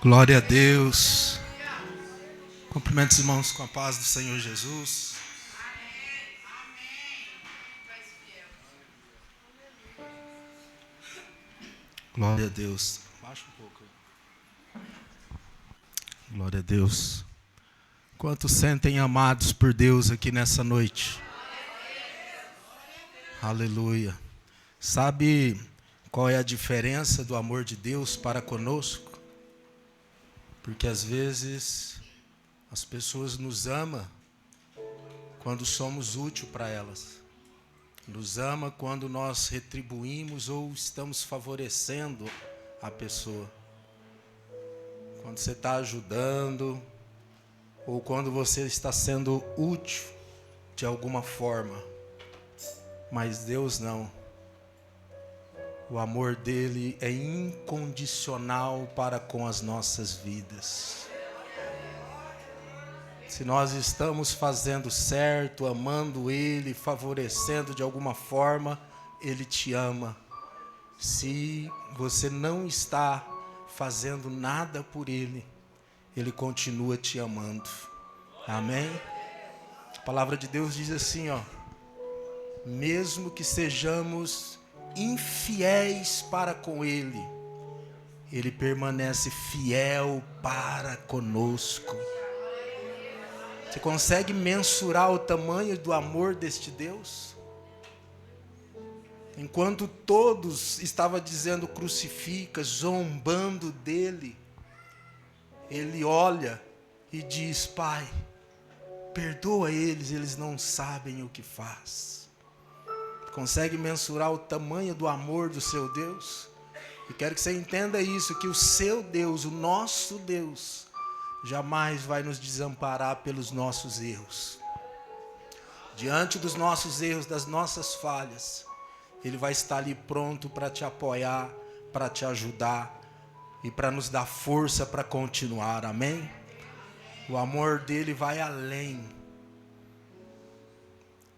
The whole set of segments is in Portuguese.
Glória a Deus. Cumprimento os irmãos com a paz do Senhor Jesus. Glória a Deus. Baixa um pouco aí. Glória a Deus. Quantos sentem amados por Deus aqui nessa noite? Aleluia. Sabe qual é a diferença do amor de Deus para conosco? Porque às vezes as pessoas nos amam quando somos úteis para elas. Nos ama quando nós retribuímos ou estamos favorecendo a pessoa. Quando você está ajudando ou quando você está sendo útil de alguma forma. Mas Deus não. O amor dele é incondicional para com as nossas vidas. Se nós estamos fazendo certo, amando ele, favorecendo de alguma forma, ele te ama. Se você não está fazendo nada por ele, ele continua te amando. Amém? A palavra de Deus diz assim, mesmo que sejamos infiéis para com ele, ele permanece fiel para conosco. Você consegue mensurar o tamanho do amor deste Deus? Enquanto todos estavam dizendo crucifica, zombando dele, ele olha e diz, Pai, perdoa eles, eles não sabem o que faz. Consegue mensurar o tamanho do amor do seu Deus? E quero que você entenda isso, que o seu Deus, o nosso Deus, jamais vai nos desamparar pelos nossos erros. Diante dos nossos erros, das nossas falhas, ele vai estar ali pronto para te apoiar, para te ajudar e para nos dar força para continuar, amém? O amor dele vai além.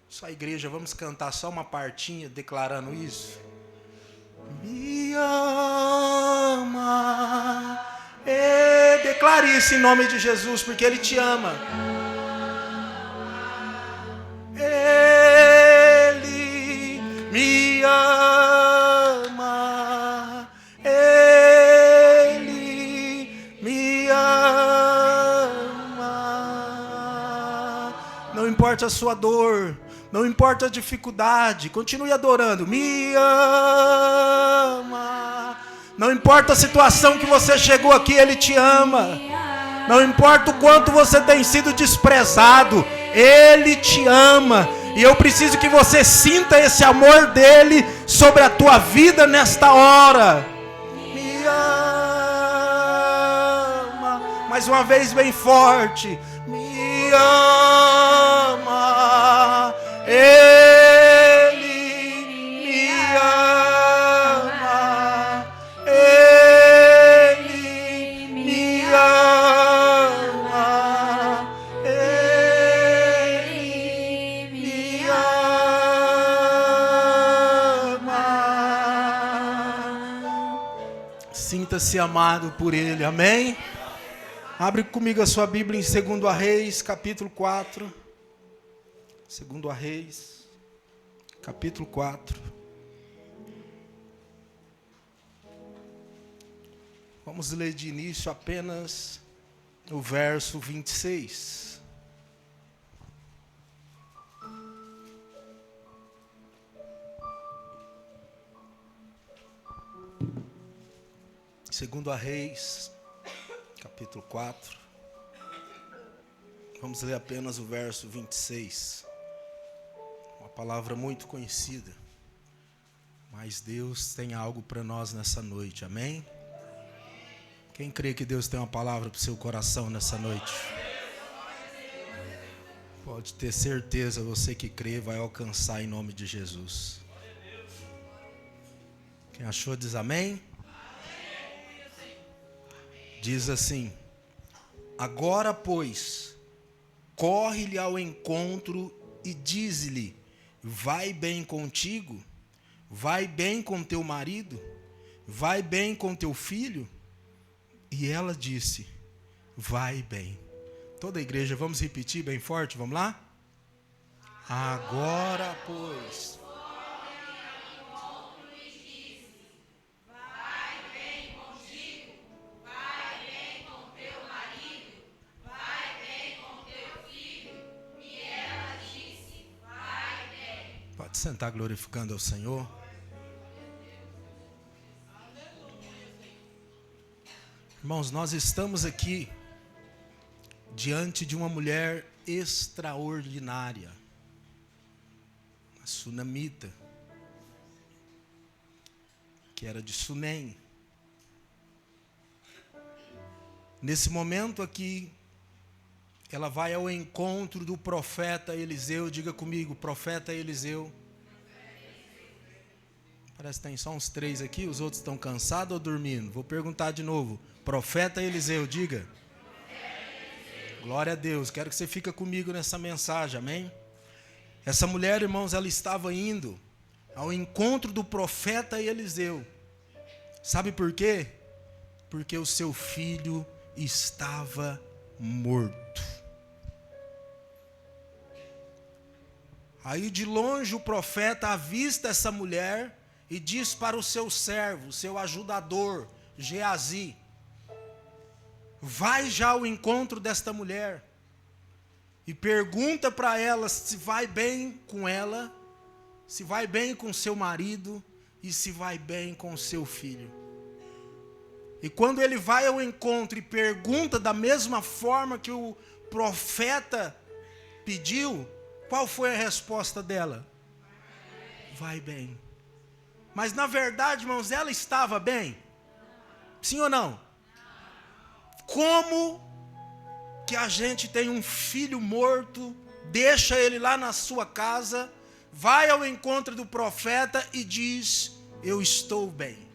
Só a igreja, vamos cantar só uma partinha declarando isso? Me ama. Declare isso em nome de Jesus, porque ele te ama. Ele me ama. Ele me ama. Não importa a sua dor, não importa a dificuldade, continue adorando. Me ama. Não importa a situação que você chegou aqui, ele te ama. Não importa o quanto você tem sido desprezado, ele te ama. E eu preciso que você sinta esse amor dele sobre a tua vida nesta hora. Me ama. Mais uma vez bem forte. Me ama. Ele me ama. Ele me ama. Ele me ama. Sinta-se amado por ele, amém? Abre comigo a sua Bíblia em 2 Reis, capítulo 4. 2 Reis, capítulo 4. Vamos ler de início apenas o verso 26. Segundo a Reis, capítulo 4. Vamos ler apenas o verso 26. Uma palavra muito conhecida. Mas Deus tem algo para nós nessa noite, amém? Quem crê que Deus tem uma palavra para o seu coração nessa noite? Pode ter certeza, você que crê vai alcançar em nome de Jesus. Quem achou diz amém? Diz assim: agora, pois, corre-lhe ao encontro e diz-lhe: vai bem contigo? Vai bem com teu marido? Vai bem com teu filho? E ela disse: vai bem. Toda a igreja, vamos repetir bem forte, vamos lá? Agora, pois. Pode sentar glorificando ao Senhor. Irmãos, nós estamos aqui diante de uma mulher extraordinária, a sunamita, que era de Sunem. Nesse momento aqui, ela vai ao encontro do profeta Eliseu. Diga comigo, profeta Eliseu. Parece que tem só uns 3 aqui, os outros estão cansados ou dormindo? Vou perguntar de novo. Profeta Eliseu, diga. Glória a Deus, quero que você fique comigo nessa mensagem, amém? Essa mulher, irmãos, ela estava indo ao encontro do profeta Eliseu. Sabe por quê? Porque o seu filho estava morto. Aí de longe o profeta avista essa mulher e diz para o seu servo, seu ajudador, Geazi: vai já ao encontro desta mulher e pergunta para ela se vai bem com ela, se vai bem com seu marido e se vai bem com seu filho. E quando ele vai ao encontro e pergunta da mesma forma que o profeta pediu, qual foi a resposta dela? Vai bem. Mas na verdade, irmãos, ela estava bem? Sim ou não? Como que a gente tem um filho morto, deixa ele lá na sua casa, vai ao encontro do profeta e diz: eu estou bem?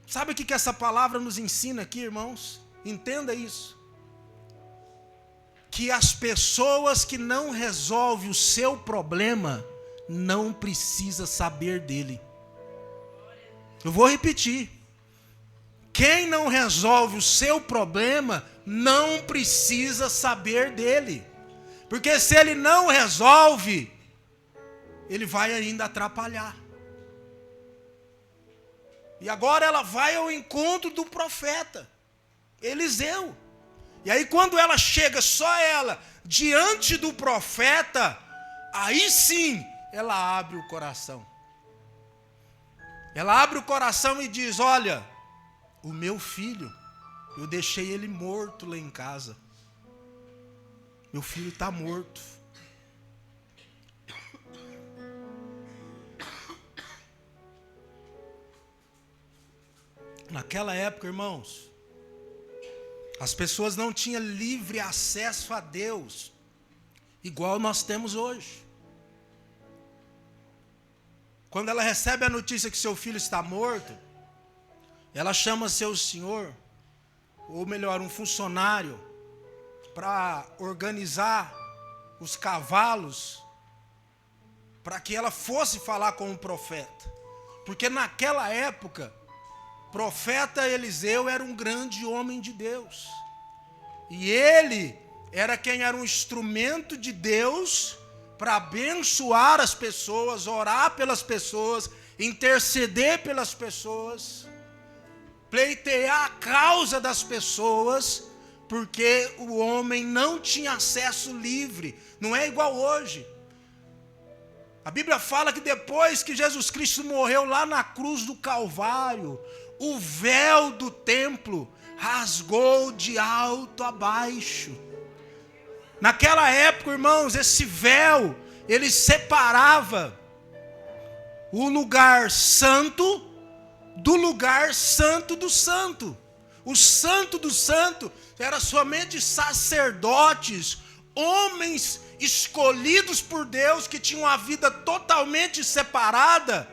Sabe o que essa palavra nos ensina aqui, irmãos? Entenda isso. Que as pessoas que não resolvem o seu problema não precisam saber dele. Eu vou repetir. Quem não resolve o seu problema não precisa saber dele. Porque se ele não resolve, ele vai ainda atrapalhar. E agora ela vai ao encontro do profeta Eliseu. E aí quando ela chega, só ela, diante do profeta, aí sim ela abre o coração. Ela abre o coração e diz: olha, o meu filho, eu deixei ele morto lá em casa. Meu filho está morto. Naquela época, irmãos, as pessoas não tinham livre acesso a Deus, igual nós temos hoje. Quando ela recebe a notícia que seu filho está morto, ela chama seu senhor, ou melhor, um funcionário, para organizar os cavalos, para que ela fosse falar com o profeta. Porque naquela época, profeta Eliseu era um grande homem de Deus. E ele era quem era um instrumento de Deus para abençoar as pessoas, orar pelas pessoas, interceder pelas pessoas, pleitear a causa das pessoas, porque o homem não tinha acesso livre. Não é igual hoje. A Bíblia fala que depois que Jesus Cristo morreu lá na cruz do Calvário, o véu do templo rasgou de alto a baixo. Naquela época, irmãos, esse véu, ele separava o lugar santo do lugar santo do santo. O santo do santo era somente sacerdotes, homens escolhidos por Deus, que tinham a vida totalmente separada.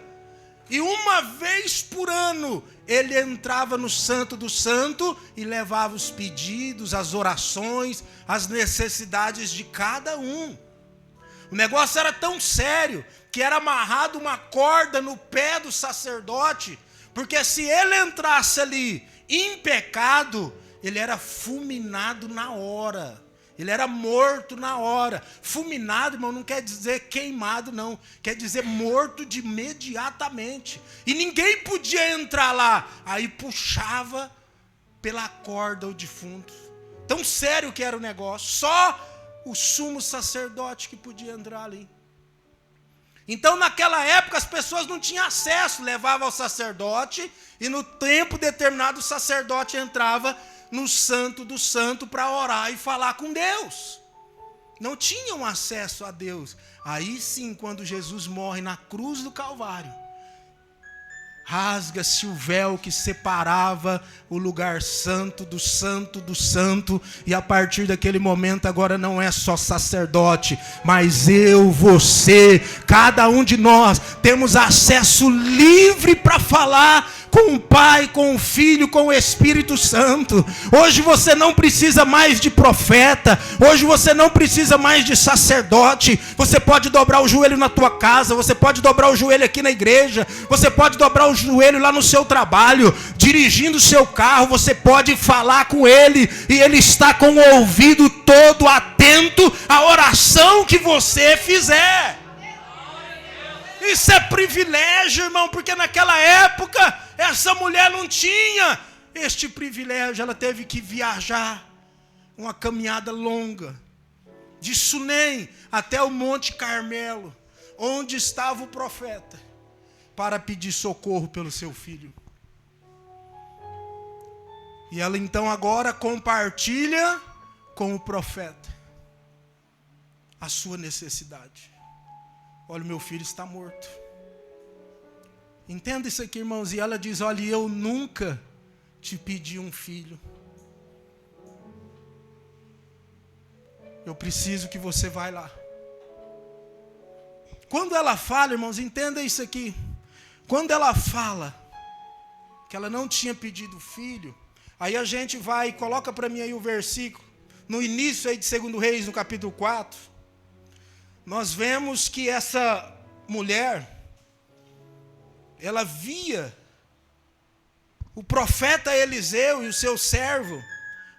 E uma vez por ano, ele entrava no santo do santo e levava os pedidos, as orações, as necessidades de cada um. O negócio era tão sério que era amarrado uma corda no pé do sacerdote, porque se ele entrasse ali em pecado, ele era fulminado na hora. Ele era morto na hora. Fulminado, irmão, não quer dizer queimado, não. Quer dizer morto de imediatamente. E ninguém podia entrar lá. Aí puxava pela corda o defunto. Tão sério que era o negócio. Só o sumo sacerdote que podia entrar ali. Então, naquela época, as pessoas não tinham acesso. Levava ao sacerdote e no tempo determinado o sacerdote entrava no santo do santo para orar e falar com Deus. Não tinham acesso a Deus. Aí sim, quando Jesus morre na cruz do Calvário, rasga-se o véu que separava o lugar santo, e a partir daquele momento agora não é só sacerdote, mas eu, você, cada um de nós temos acesso livre para falar com o Pai, com o Filho, com o Espírito Santo. Hoje você não precisa mais de profeta, hoje você não precisa mais de sacerdote. Você pode dobrar o joelho na tua casa, você pode dobrar o joelho aqui na igreja, você pode dobrar o joelho lá no seu trabalho, dirigindo o seu carro, você pode falar com Ele, e Ele está com o ouvido todo atento à oração que você fizer. Isso é privilégio, irmão, porque naquela época essa mulher não tinha este privilégio. Ela teve que viajar uma caminhada longa, de Sunem até o Monte Carmelo, onde estava o profeta, para pedir socorro pelo seu filho. E ela então agora compartilha com o profeta a sua necessidade. Olha, meu filho está morto. Entenda isso aqui, irmãos. E ela diz, olha, eu nunca te pedi um filho. Eu preciso que você vá lá. Quando ela fala, irmãos, entenda isso aqui. Quando ela fala que ela não tinha pedido filho, aí a gente vai e coloca para mim aí o versículo. No início aí de 2 Reis, no capítulo 4. Nós vemos que essa mulher, ela via o profeta Eliseu e o seu servo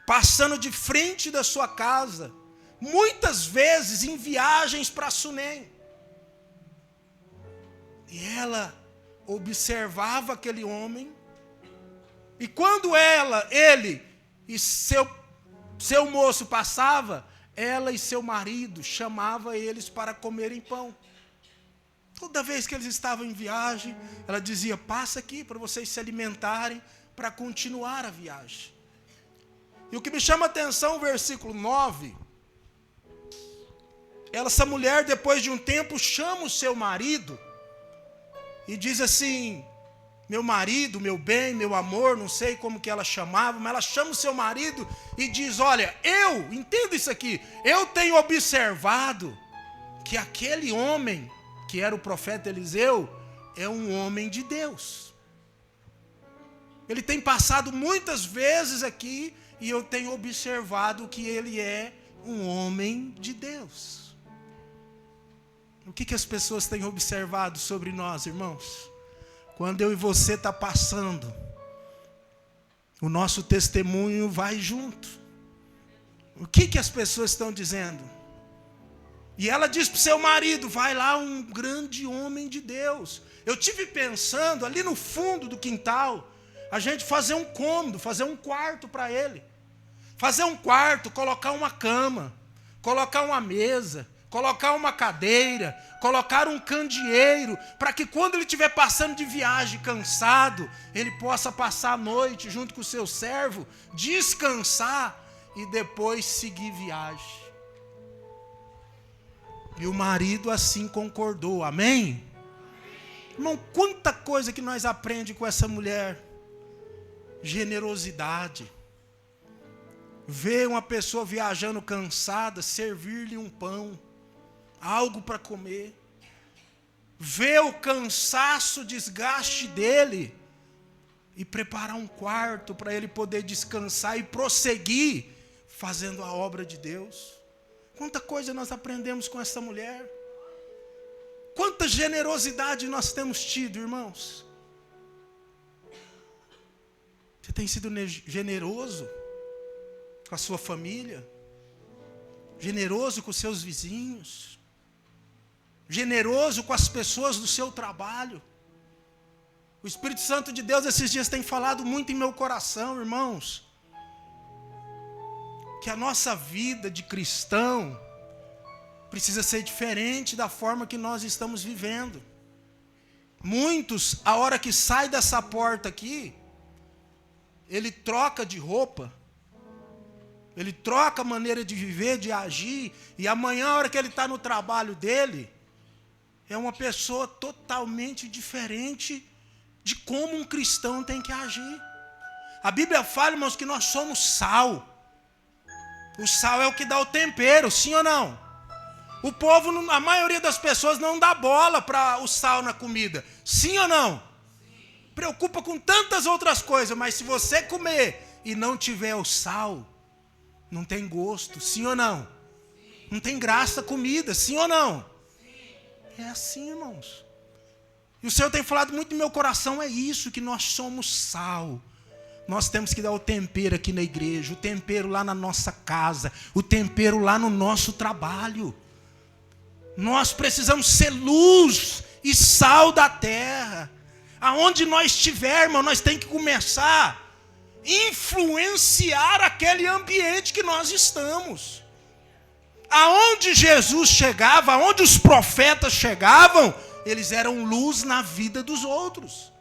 passando de frente da sua casa, muitas vezes em viagens para Sunem. E ela observava aquele homem, e quando ele e seu moço passava, ela e seu marido chamavam eles para comerem pão. Toda vez que eles estavam em viagem, ela dizia, passa aqui para vocês se alimentarem, para continuar a viagem. E o que me chama a atenção, o versículo 9, essa mulher, depois de um tempo, chama o seu marido, e diz assim, meu marido, meu bem, meu amor, não sei como que ela chamava, mas ela chama o seu marido e diz, olha, entenda isso aqui, eu tenho observado que aquele homem, que era o profeta Eliseu, é um homem de Deus. Ele tem passado muitas vezes aqui, e eu tenho observado que ele é um homem de Deus. O que as pessoas têm observado sobre nós, irmãos? Quando eu e você está passando, o nosso testemunho vai junto. O que as pessoas estão dizendo? E ela diz para o seu marido, vai lá um grande homem de Deus. Eu tive pensando, ali no fundo do quintal, a gente fazer um cômodo, fazer um quarto para ele. Fazer um quarto, colocar uma cama, colocar uma mesa, colocar uma cadeira, colocar um candeeiro, para que quando ele estiver passando de viagem cansado, ele possa passar a noite junto com o seu servo, descansar e depois seguir viagem. E o marido assim concordou, amém? Irmão, quanta coisa que nós aprendemos com essa mulher. Generosidade. Ver uma pessoa viajando cansada, servir-lhe um pão, algo para comer. Ver o cansaço, o desgaste dele e preparar um quarto para ele poder descansar e prosseguir fazendo a obra de Deus. Quanta coisa nós aprendemos com essa mulher. Quanta generosidade nós temos tido, irmãos. Você tem sido generoso com a sua família? Generoso com os seus vizinhos? Generoso com as pessoas do seu trabalho? O Espírito Santo de Deus esses dias tem falado muito em meu coração, irmãos, que a nossa vida de cristão precisa ser diferente da forma que nós estamos vivendo. Muitos, a hora que sai dessa porta aqui, ele troca de roupa, ele troca a maneira de viver, de agir, e amanhã, a hora que ele está no trabalho dele, é uma pessoa totalmente diferente de como um cristão tem que agir. A Bíblia fala, irmãos, que nós somos sal. O sal é o que dá o tempero, sim ou não? O povo, a maioria das pessoas não dá bola para o sal na comida, sim ou não? Preocupa com tantas outras coisas, mas se você comer e não tiver o sal, não tem gosto, sim ou não? Não tem graça a comida, sim ou não? É assim, irmãos. E o Senhor tem falado muito no meu coração, é isso, que nós somos sal. Nós temos que dar o tempero aqui na igreja, o tempero lá na nossa casa, o tempero lá no nosso trabalho. Nós precisamos ser luz e sal da terra. Aonde nós estivermos, nós temos que começar a influenciar aquele ambiente que nós estamos. Aonde Jesus chegava, aonde os profetas chegavam, eles eram luz na vida dos outros.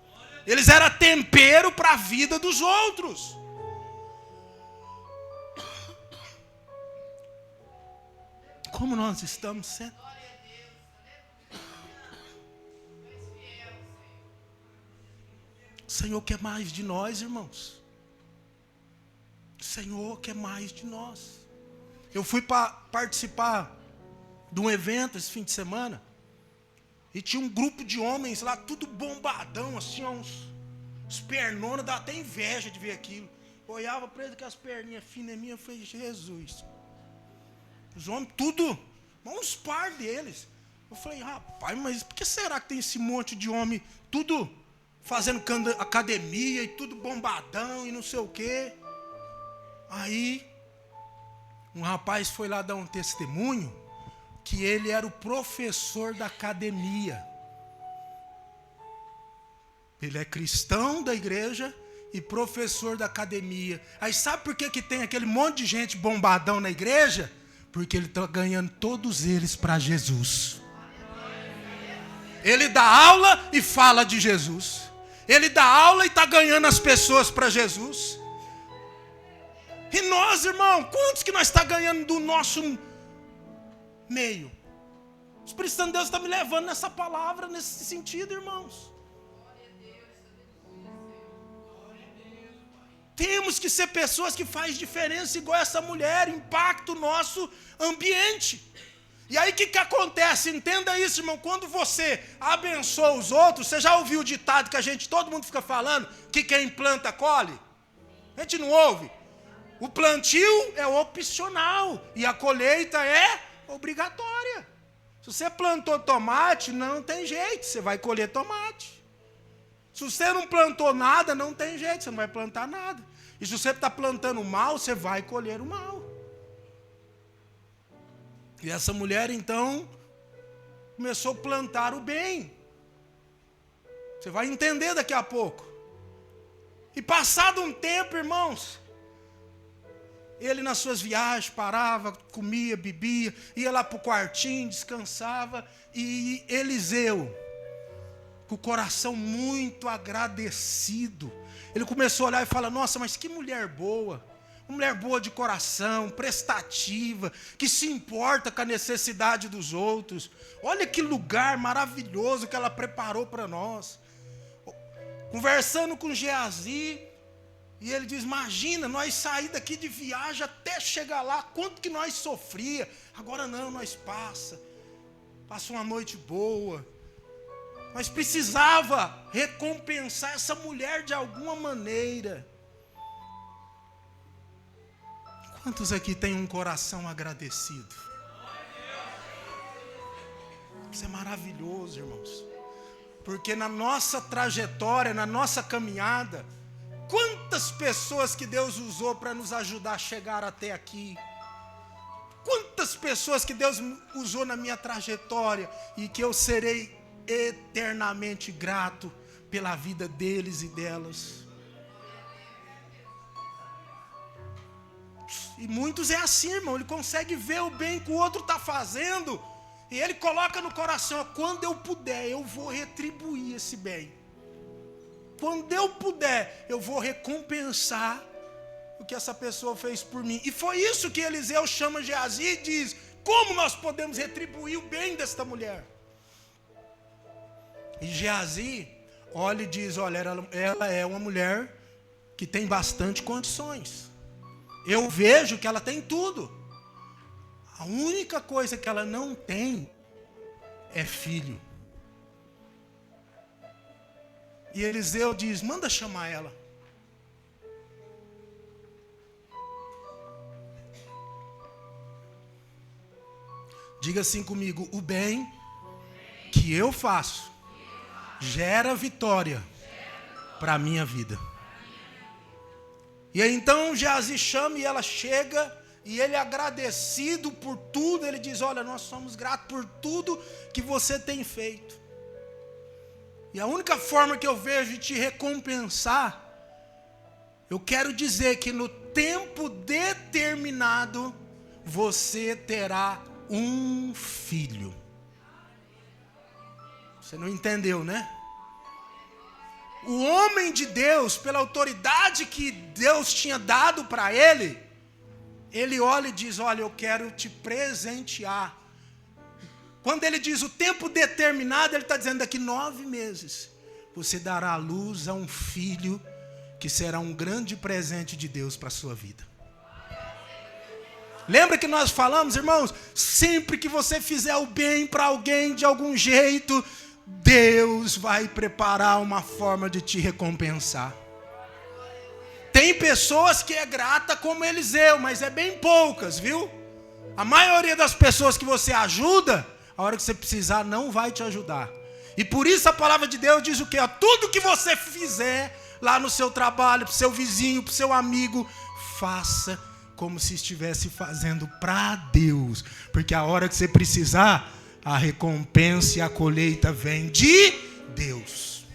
Eles eram tempero para a vida dos outros. Como nós estamos sendo? O Senhor quer mais de nós, irmãos. O Senhor quer mais de nós. Eu fui para participar de um evento esse fim de semana. E tinha um grupo de homens lá, tudo bombadão, assim, uns pernonas, dá até inveja de ver aquilo. Eu olhava para ele com as perninhas finas minhas, eu falei, Jesus. Os homens, tudo, uns par deles. Eu falei, rapaz, mas por que será que tem esse monte de homem, tudo fazendo academia e tudo bombadão e não sei o quê? Aí, um rapaz foi lá dar um testemunho, que ele era o professor da academia. Ele é cristão da igreja e professor da academia. Aí sabe por que tem aquele monte de gente bombadão na igreja? Porque ele está ganhando todos eles para Jesus. Ele dá aula e fala de Jesus. Ele dá aula e está ganhando as pessoas para Jesus. E nós, irmão, quantos que nós está ganhando do nosso meio? O Espírito Santo de Deus está me levando nessa palavra, nesse sentido, irmãos. Temos que ser pessoas que fazem diferença igual essa mulher, impacta o nosso ambiente. E aí o que acontece? Entenda isso, irmão. Quando você abençoa os outros, você já ouviu o ditado que todo mundo fica falando, que quem planta colhe? A gente não ouve. O plantio é opcional e a colheita é obrigatória. Se você plantou tomate, não tem jeito, você vai colher tomate. Se você não plantou nada, não tem jeito, você não vai plantar nada. E se você está plantando mal, você vai colher o mal. E essa mulher, então, começou a plantar o bem. Você vai entender daqui a pouco. E passado um tempo, irmãos, ele nas suas viagens parava, comia, bebia, ia lá para o quartinho, descansava. E Eliseu, com o coração muito agradecido, ele começou a olhar e falar, nossa, mas que mulher boa. Uma mulher boa de coração, prestativa, que se importa com a necessidade dos outros. Olha que lugar maravilhoso que ela preparou para nós. Conversando com Geazi, e ele diz, imagina, nós sair daqui de viagem até chegar lá, quanto que nós sofria. Agora não, nós passa uma noite boa. Mas precisava recompensar essa mulher de alguma maneira. Quantos aqui têm um coração agradecido? Isso é maravilhoso, irmãos. Porque na nossa trajetória, na nossa caminhada, quantas quantas pessoas que Deus usou para nos ajudar a chegar até aqui. Quantas pessoas que Deus usou na minha trajetória e que eu serei eternamente grato pela vida deles e delas. E muitos é assim, irmão, ele consegue ver o bem que o outro está fazendo e ele coloca no coração, quando eu puder, eu vou retribuir esse bem. Quando eu puder, eu vou recompensar o que essa pessoa fez por mim. E foi isso que Eliseu chama Geazi e diz, como nós podemos retribuir o bem desta mulher? E Geazi olha e diz, olha, ela é uma mulher que tem bastante condições. Eu vejo que ela tem tudo. A única coisa que ela não tem é filho. E Eliseu diz, manda chamar ela. Diga assim comigo, o bem que eu faço gera vitória para a minha vida. E aí então Geazi chama e ela chega, e ele agradecido por tudo, ele diz, olha, nós somos gratos por tudo que você tem feito. E a única forma que eu vejo de te recompensar, eu quero dizer que no tempo determinado, você terá um filho. Você não entendeu, né? O homem de Deus, pela autoridade que Deus tinha dado para ele, ele olha e diz, olha, eu quero te presentear. Quando ele diz o tempo determinado, ele está dizendo, daqui 9 meses, você dará à luz a um filho que será um grande presente de Deus para a sua vida. Lembra que nós falamos, irmãos, sempre que você fizer o bem para alguém de algum jeito, Deus vai preparar uma forma de te recompensar. Tem pessoas que é grata como Eliseu, mas é bem poucas, viu? A maioria das pessoas que você ajuda, a hora que você precisar, não vai te ajudar. E por isso a palavra de Deus diz o quê? Tudo que você fizer lá no seu trabalho, para o seu vizinho, para o seu amigo, faça como se estivesse fazendo para Deus. Porque a hora que você precisar, a recompensa e a colheita vem de Deus.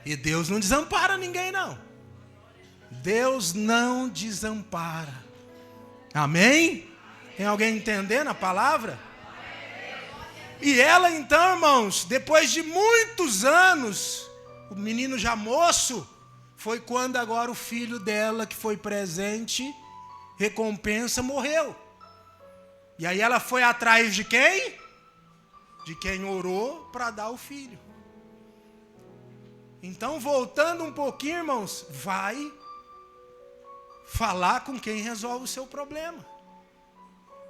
E Deus não desampara ninguém, não. Deus não desampara. Amém? Tem alguém entendendo a palavra? E ela então, irmãos, depois de muitos anos, o menino já moço, foi quando agora o filho dela, que foi presente, recompensa, morreu. E aí ela foi atrás de quem? De quem orou para dar o filho. Então, voltando um pouquinho, irmãos, vai falar com quem resolve o seu problema.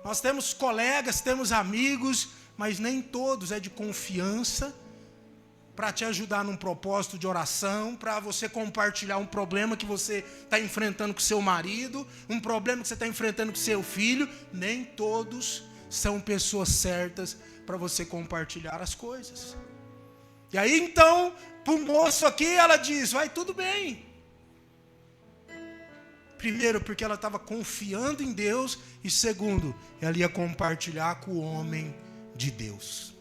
Nós temos colegas, temos amigos, mas nem todos é de confiança para te ajudar num propósito de oração, para você compartilhar um problema que você está enfrentando com seu marido, um problema que você está enfrentando com seu filho. Nem todos são pessoas certas para você compartilhar as coisas. E aí então, para o moço aqui, ela diz, vai tudo bem. Primeiro, porque ela estava confiando em Deus, e segundo, ela ia compartilhar com o homem de Deus.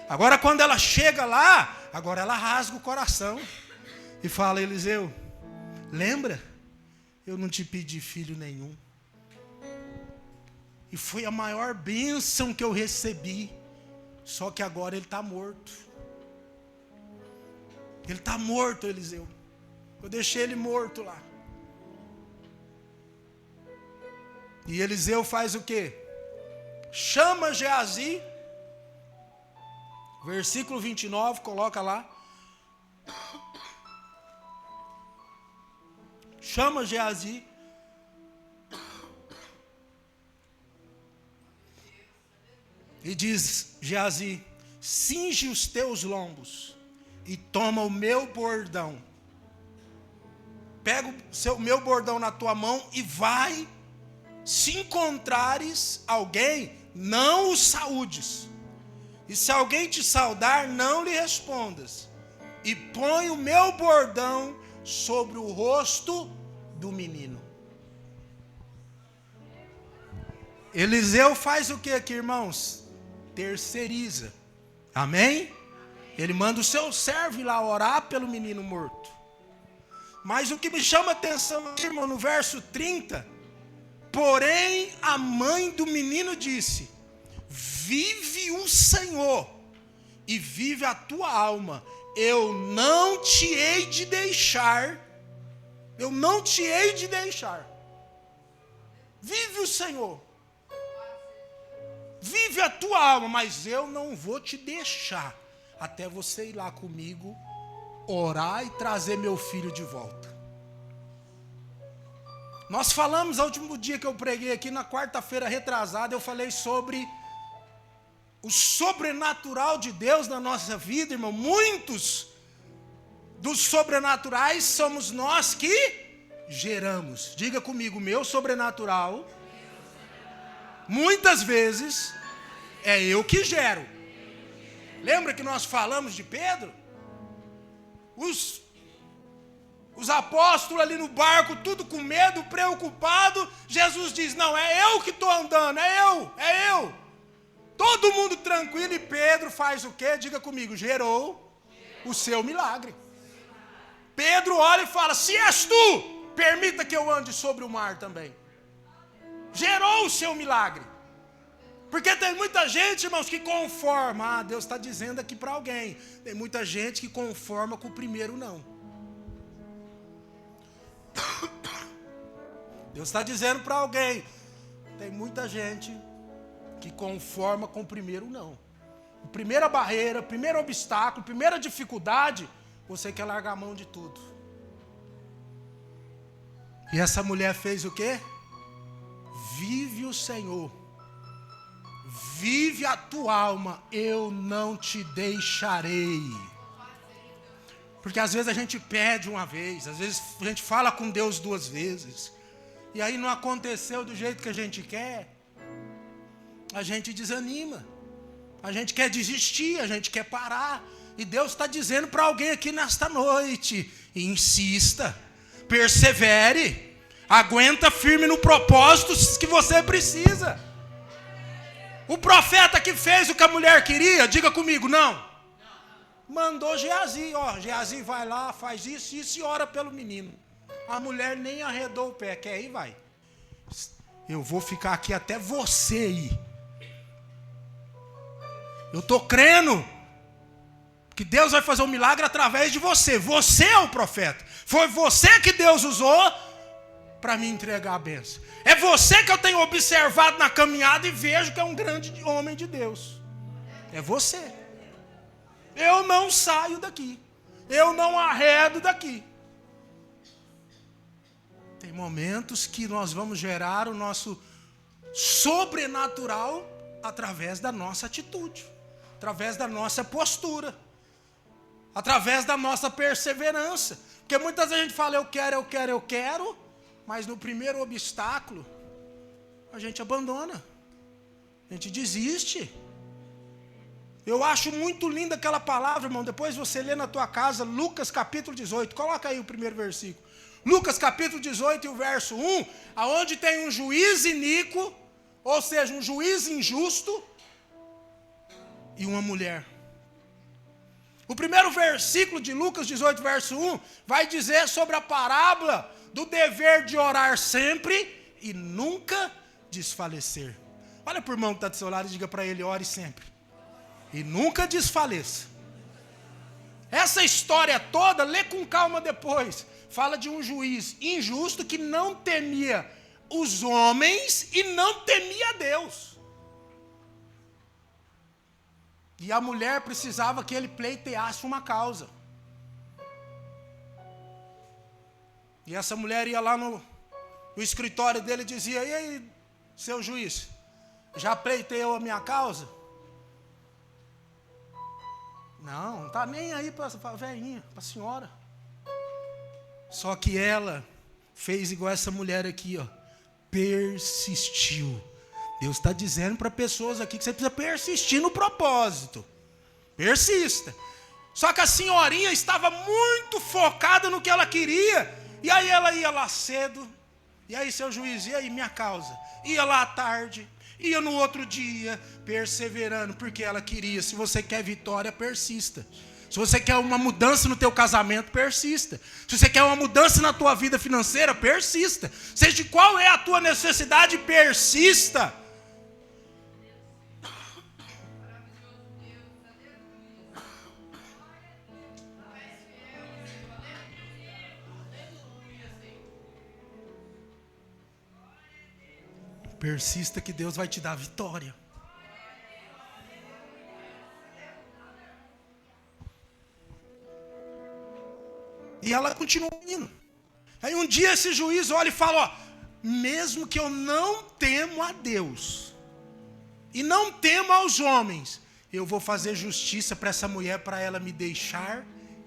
Agora quando ela chega lá, agora ela rasga o coração e fala, Eliseu, lembra? Eu não te pedi filho nenhum. E foi a maior bênção que eu recebi. Só que agora ele está morto. Ele está morto, Eliseu. Eu deixei ele morto lá. E Eliseu faz o quê? Chama Geazi. Versículo 29, coloca lá. Chama Geazi. E diz Geazi, cinge os teus lombos e toma o meu bordão. Pega o meu bordão na tua mão e vai. Se encontrares alguém, não o saúdes. E se alguém te saudar, não lhe respondas. E põe o meu bordão sobre o rosto do menino. Eliseu faz o que aqui, irmãos? Terceiriza. Amém? Ele manda o seu servo ir lá orar pelo menino morto. Mas o que me chama a atenção, irmão, no verso 30, porém a mãe do menino disse: vive o Senhor e vive a tua alma, eu não te hei de deixar, eu não te hei de deixar. Vive o Senhor, vive a tua alma, mas eu não vou te deixar até você ir lá comigo orar e trazer meu filho de volta. Nós falamos, no último dia que eu preguei aqui, na quarta-feira retrasada, eu falei sobre o sobrenatural de Deus na nossa vida, irmão. Muitos dos sobrenaturais somos nós que geramos. Diga comigo, meu sobrenatural, muitas vezes, é eu que gero. Lembra que nós falamos de Pedro? Os apóstolos ali no barco, tudo com medo, preocupado. Jesus diz: não, é eu que estou andando, é eu. Todo mundo tranquilo, e Pedro faz o quê? Diga comigo, gerou o seu milagre. Pedro olha e fala: se és tu, permita que eu ande sobre o mar também. Gerou o seu milagre. Porque tem muita gente, irmãos, que conforma. Deus está dizendo aqui para alguém. Tem muita gente que conforma com o primeiro não. Deus está dizendo para alguém. Tem muita gente que conforma com o primeiro não. A primeira barreira, o primeiro obstáculo, a primeira dificuldade, você quer largar a mão de tudo. E essa mulher fez o quê? Vive o Senhor. Vive a tua alma, eu não te deixarei. Porque às vezes a gente pede uma vez, às vezes a gente fala com Deus duas vezes, e aí não aconteceu do jeito que a gente quer, a gente desanima, a gente quer desistir, a gente quer parar. E Deus está dizendo para alguém aqui nesta noite: insista, persevere, aguenta firme no propósito que você precisa. O profeta que fez o que a mulher queria, diga comigo, não. Mandou Geazi, Geazi vai lá, faz isso e ora pelo menino. A mulher nem arredou o pé, quer ir, vai. Eu vou ficar aqui até você ir. Eu estou crendo que Deus vai fazer um milagre através de você. Você é o profeta. Foi você que Deus usou para me entregar a bênção. É você que eu tenho observado na caminhada e vejo que é um grande homem de Deus. É você. Eu não saio daqui. Eu não arredo daqui. Tem momentos que nós vamos gerar o nosso sobrenatural através da nossa atitude, através da nossa postura, através da nossa perseverança. Porque muitas vezes a gente fala: eu quero, mas no primeiro obstáculo a gente abandona, a gente desiste. Eu acho muito linda aquela palavra, irmão. Depois você lê na tua casa, Lucas capítulo 18. Coloca aí o primeiro versículo. Lucas capítulo 18 e o verso 1, aonde tem um juiz iníquo, ou seja, um juiz injusto, e uma mulher. O primeiro versículo de Lucas 18, verso 1, vai dizer sobre a parábola do dever de orar sempre e nunca desfalecer. Olha para o irmão que está do seu lado e diga para ele: ore sempre e nunca desfaleça. Essa história toda, lê com calma depois, fala de um juiz injusto que não temia os homens e não temia Deus. E a mulher precisava que ele pleiteasse uma causa. E essa mulher ia lá no escritório dele e dizia: e aí, seu juiz, já pleiteou a minha causa? Não está nem aí para a velhinha, para a senhora. Só que ela fez igual essa mulher aqui, persistiu. Deus está dizendo para pessoas aqui que você precisa persistir no propósito. Persista. Só que a senhorinha estava muito focada no que ela queria. E aí ela ia lá cedo. E aí, seu juiz, e aí, minha causa? Ia lá à tarde. Ia no outro dia, perseverando, porque ela queria. Se você quer vitória, persista. Se você quer uma mudança no teu casamento, persista. Se você quer uma mudança na tua vida financeira, persista. Seja qual é a tua necessidade, persista. Persista que Deus vai te dar vitória. E ela continua indo. Aí um dia esse juiz olha e fala, ó, mesmo que eu não temo a Deus e não temo aos homens, eu vou fazer justiça para essa mulher, para ela me deixar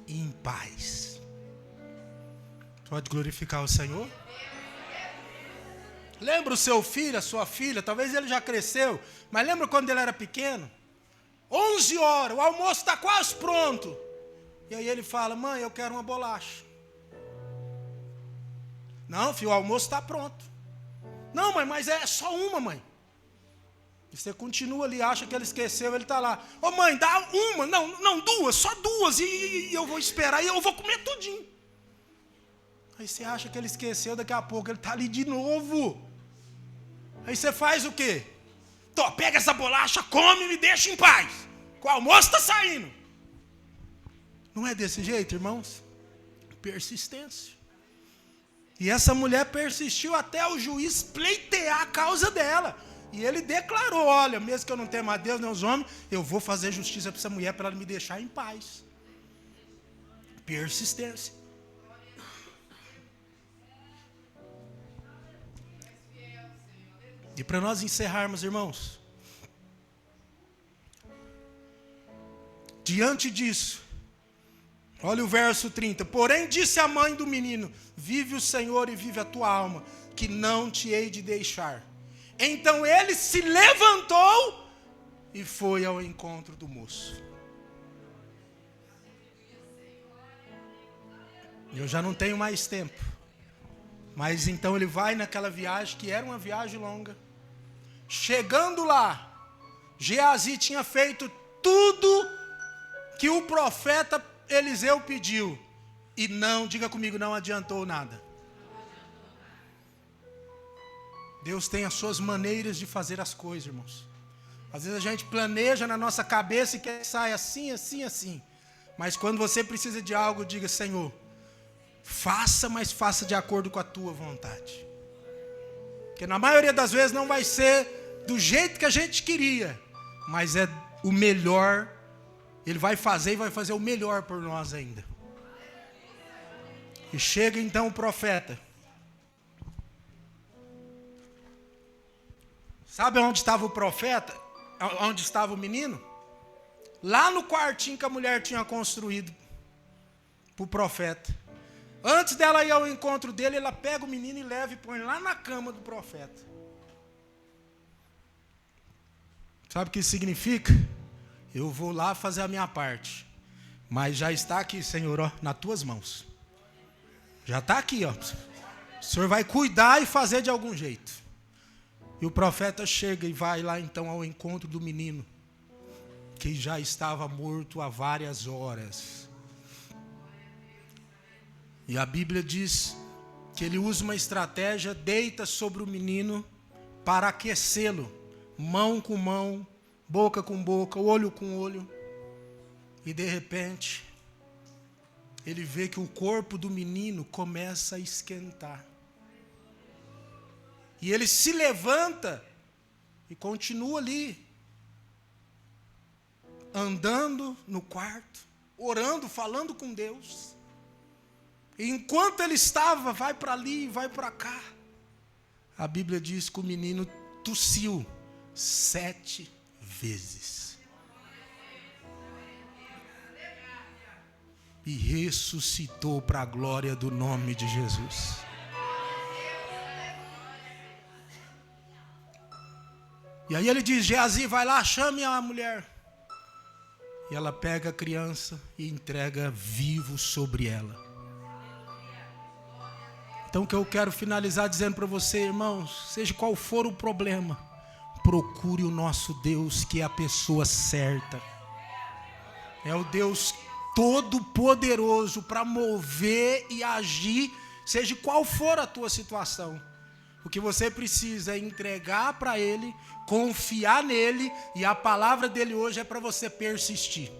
em paz. Pode glorificar o Senhor? Lembra o seu filho, a sua filha, talvez ele já cresceu, mas lembra quando ele era pequeno? 11 horas, o almoço está quase pronto. E aí ele fala, mãe, eu quero uma bolacha. Não, filho, o almoço está pronto. Não, mãe, mas é só uma, mãe. E você continua ali, acha que ele esqueceu, ele está lá. Ô mãe, dá uma, não, duas, só duas, e eu vou esperar, e eu vou comer tudinho. Aí você acha que ele esqueceu, daqui a pouco ele está ali de novo. Aí você faz o quê? Pega essa bolacha, come e me deixa em paz. O almoço está saindo. Não é desse jeito, irmãos? Persistência. E essa mulher persistiu até o juiz pleitear a causa dela. E ele declarou, olha, mesmo que eu não temo a Deus nem os homens, eu vou fazer justiça para essa mulher, para ela me deixar em paz. Persistência. E para nós encerrarmos, irmãos, diante disso, olha o verso 30. Porém disse a mãe do menino, vive o Senhor e vive a tua alma, que não te hei de deixar. Então ele se levantou e foi ao encontro do moço. Eu já não tenho mais tempo. Mas então ele vai naquela viagem, que era uma viagem longa. Chegando lá, Geazi tinha feito tudo que o profeta Eliseu pediu. E não, diga comigo, não adiantou nada. Deus tem as suas maneiras de fazer as coisas, irmãos. Às vezes a gente planeja na nossa cabeça e quer que saia assim, assim, assim. Mas quando você precisa de algo, diga, Senhor, faça, mas faça de acordo com a tua vontade. Porque na maioria das vezes não vai ser do jeito que a gente queria, mas é o melhor. Ele vai fazer e vai fazer o melhor por nós ainda. E chega então o profeta. Sabe onde estava o profeta? Onde estava o menino? Lá no quartinho que a mulher tinha construído para o profeta. Antes dela ir ao encontro dele, ela pega o menino e leva e põe lá na cama do profeta. Sabe o que isso significa? Eu vou lá fazer a minha parte. Mas já está aqui, Senhor, ó, nas tuas mãos. Já está aqui, ó. O Senhor vai cuidar e fazer de algum jeito. E o profeta chega e vai lá então ao encontro do menino, que já estava morto há várias horas. E a Bíblia diz que ele usa uma estratégia, deita sobre o menino para aquecê-lo, mão com mão, boca com boca, olho com olho. E de repente, ele vê que o corpo do menino começa a esquentar. E ele se levanta e continua ali, andando no quarto, orando, falando com Deus. E enquanto ele estava, vai para ali, vai para cá. A Bíblia diz que o menino tossiu 7 vezes. E ressuscitou para a glória do nome de Jesus. E aí ele diz, Geazi, vai lá, chame a mulher. E ela pega a criança e entrega vivo sobre ela. Então o que eu quero finalizar dizendo para você, irmãos, seja qual for o problema, procure o nosso Deus, que é a pessoa certa. É o Deus todo-poderoso para mover e agir, seja qual for a tua situação. O que você precisa é entregar para Ele, confiar nele, e a palavra dele hoje é para você persistir.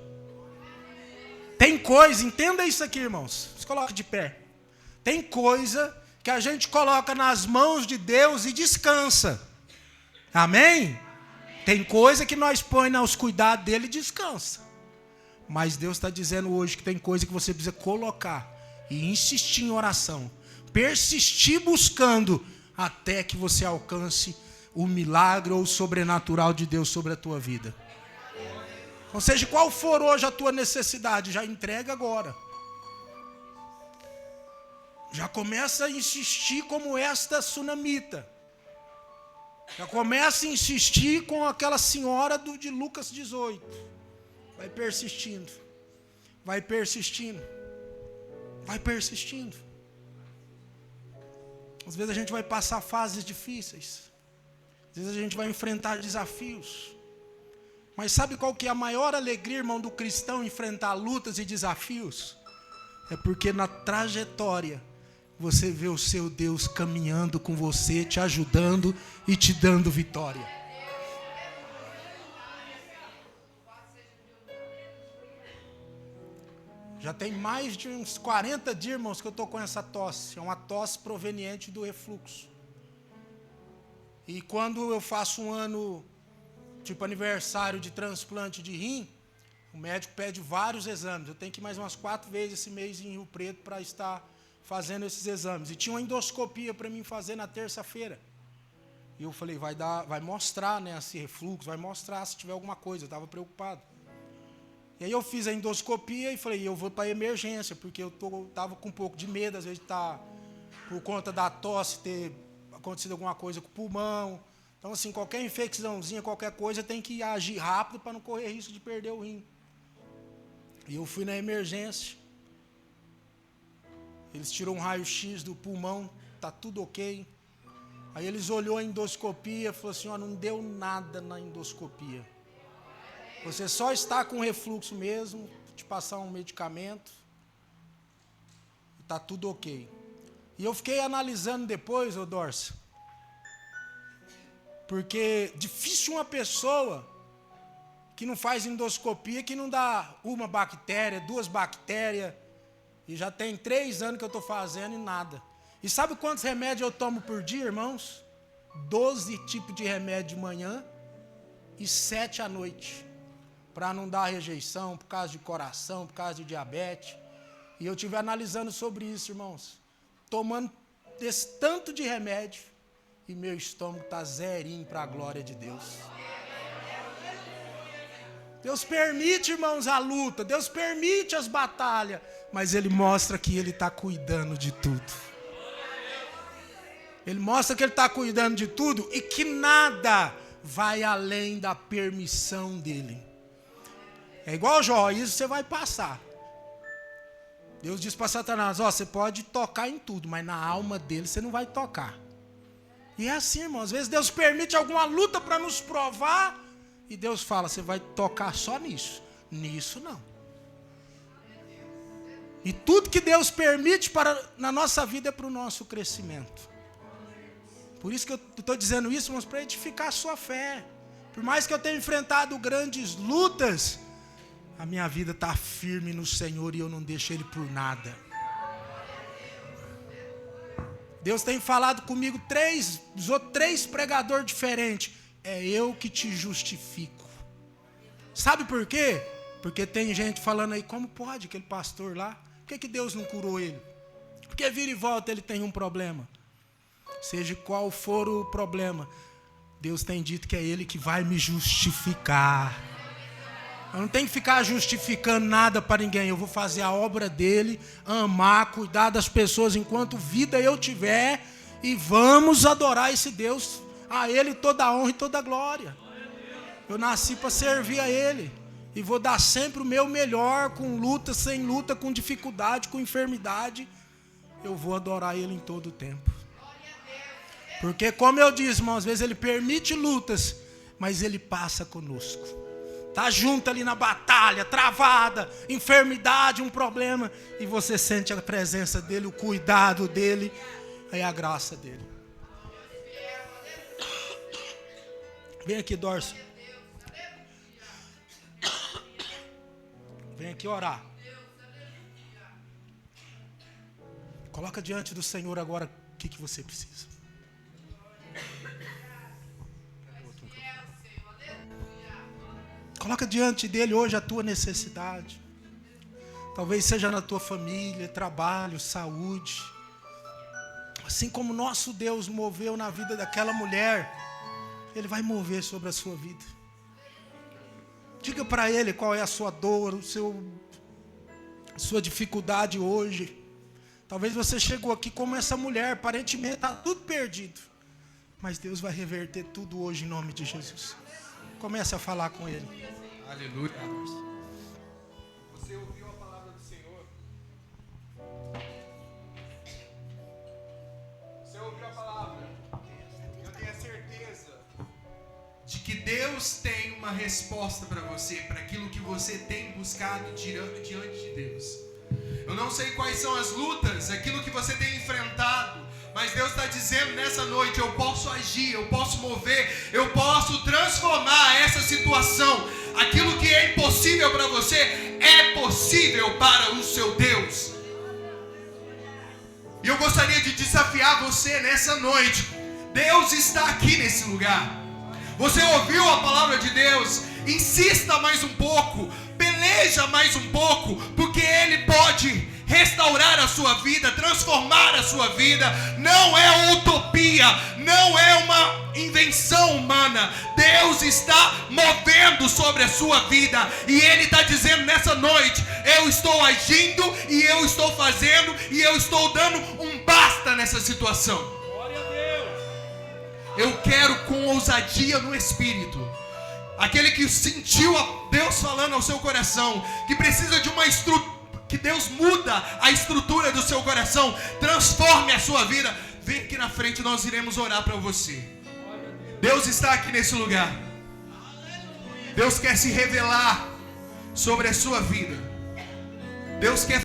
Tem coisa, entenda isso aqui, irmãos, se coloque de pé. Tem coisa que a gente coloca nas mãos de Deus e descansa. Amém? Tem coisa que nós põe aos cuidados dele e descansa. Mas Deus está dizendo hoje que tem coisa que você precisa colocar e insistir em oração, persistir buscando até que você alcance o milagre ou o sobrenatural de Deus sobre a tua vida. Ou seja, qual for hoje a tua necessidade, já entrega agora. Já começa a insistir como esta sunamita. Já começa a insistir com aquela senhora de Lucas 18. Vai persistindo. Vai persistindo. Vai persistindo. Às vezes a gente vai passar fases difíceis. Às vezes a gente vai enfrentar desafios. Mas sabe qual que é a maior alegria, irmão, do cristão enfrentar lutas e desafios? É porque na trajetória você vê o seu Deus caminhando com você, te ajudando e te dando vitória. Já tem mais de uns 40 dias, irmãos, que eu estou com essa tosse. É uma tosse proveniente do refluxo. E quando eu faço um ano, tipo aniversário de transplante de rim, o médico pede vários exames. Eu tenho que ir mais umas 4 vezes esse mês em Rio Preto para estar fazendo esses exames. E tinha uma endoscopia para mim fazer na terça-feira. E eu falei, vai mostrar, né, esse refluxo, vai mostrar se tiver alguma coisa. Eu estava preocupado. E aí eu fiz a endoscopia e falei, eu vou para a emergência, porque eu estava com um pouco de medo, às vezes, de estar, por conta da tosse, ter acontecido alguma coisa com o pulmão. Então, assim, qualquer infecçãozinha, qualquer coisa, tem que agir rápido para não correr risco de perder o rim. E eu fui na emergência. Eles tiram um raio-x do pulmão, tá tudo ok. Aí eles olhou a endoscopia e falou assim, ó, não deu nada na endoscopia. Você só está com refluxo mesmo, te passar um medicamento, está tudo ok. E eu fiquei analisando depois, ô Dorce, porque difícil uma pessoa que não faz endoscopia, que não dá uma bactéria, 2 bactérias, e já tem 3 anos que eu estou fazendo e nada. E sabe quantos remédios eu tomo por dia, irmãos? 12 tipos de remédio de manhã e 7 à noite. Para não dar rejeição, por causa de coração, por causa de diabetes. E eu estive analisando sobre isso, irmãos. Tomando esse tanto de remédio e meu estômago está zerinho para a glória de Deus. Deus permite, irmãos, a luta. Deus permite as batalhas. Mas Ele mostra que Ele está cuidando de tudo. Ele mostra que Ele está cuidando de tudo e que nada vai além da permissão dEle. É igual Jó, isso você vai passar. Deus diz para Satanás, ó, você pode tocar em tudo, mas na alma dele você não vai tocar. E é assim, irmão, às vezes Deus permite alguma luta para nos provar, e Deus fala, você vai tocar só nisso. Nisso não. E tudo que Deus permite na nossa vida é para o nosso crescimento. Por isso que eu estou dizendo isso, irmãos, para edificar a sua fé. Por mais que eu tenha enfrentado grandes lutas, a minha vida está firme no Senhor e eu não deixo Ele por nada. Deus tem falado comigo, usou 3 pregadores diferentes. É eu que te justifico. Sabe por quê? Porque tem gente falando aí, como pode aquele pastor lá? Por que Deus não curou ele? Porque vira e volta ele tem um problema. Seja qual for o problema, Deus tem dito que é Ele que vai me justificar. Eu não tenho que ficar justificando nada para ninguém. Eu vou fazer a obra dele, amar, cuidar das pessoas enquanto vida eu tiver. E vamos adorar esse Deus. A Ele toda a honra e toda a glória. Eu nasci para servir a Ele. e vou dar sempre o meu melhor, com luta, sem luta, com dificuldade, com enfermidade. Eu vou adorar Ele em todo o tempo. Porque, como eu disse, irmão, às vezes Ele permite lutas, mas Ele passa conosco. Está junto ali na batalha, travada, enfermidade, um problema, e você sente a presença dEle, o cuidado dEle, aí a graça dEle. Vem aqui, Dorso. Vem aqui orar. Coloca diante do Senhor agora o que você precisa. Coloca diante dele hoje a tua necessidade. Talvez seja na tua família, trabalho, saúde. Assim como nosso Deus moveu na vida daquela mulher, Ele vai mover sobre a sua vida. Diga para Ele qual é a sua dor, a sua dificuldade hoje. Talvez você chegou aqui como essa mulher, aparentemente está tudo perdido. Mas Deus vai reverter tudo hoje em nome de Jesus. Comece a falar com Ele. Aleluia. Você ouviu a palavra do Senhor? Você ouviu a palavra? Eu tenho a certeza de que Deus tem uma resposta para você, para aquilo que você tem buscado diante de Deus. Eu não sei quais são as lutas, aquilo que você tem enfrentado, mas Deus está dizendo nessa noite: eu posso agir, eu posso mover, eu posso transformar essa situação. Aquilo que é impossível para você é possível para o seu Deus. E eu gostaria de desafiar você nessa noite. Deus está aqui nesse lugar. Você ouviu a palavra de Deus? Insista mais um pouco, peleja mais um pouco, porque Ele pode restaurar a sua vida, transformar a sua vida. Não é utopia, não é uma invenção humana. Deus está movendo sobre a sua vida, e Ele está dizendo nessa noite: eu estou agindo, e eu estou fazendo, e eu estou dando um basta nessa situação. Glória a Deus. Eu quero com ousadia no Espírito, aquele que sentiu a Deus falando ao seu coração, que precisa de uma estrutura, que Deus muda a estrutura do seu coração, transforme a sua vida. Vem aqui na frente, nós iremos orar para você. Deus está aqui nesse lugar. Deus quer se revelar sobre a sua vida. Deus quer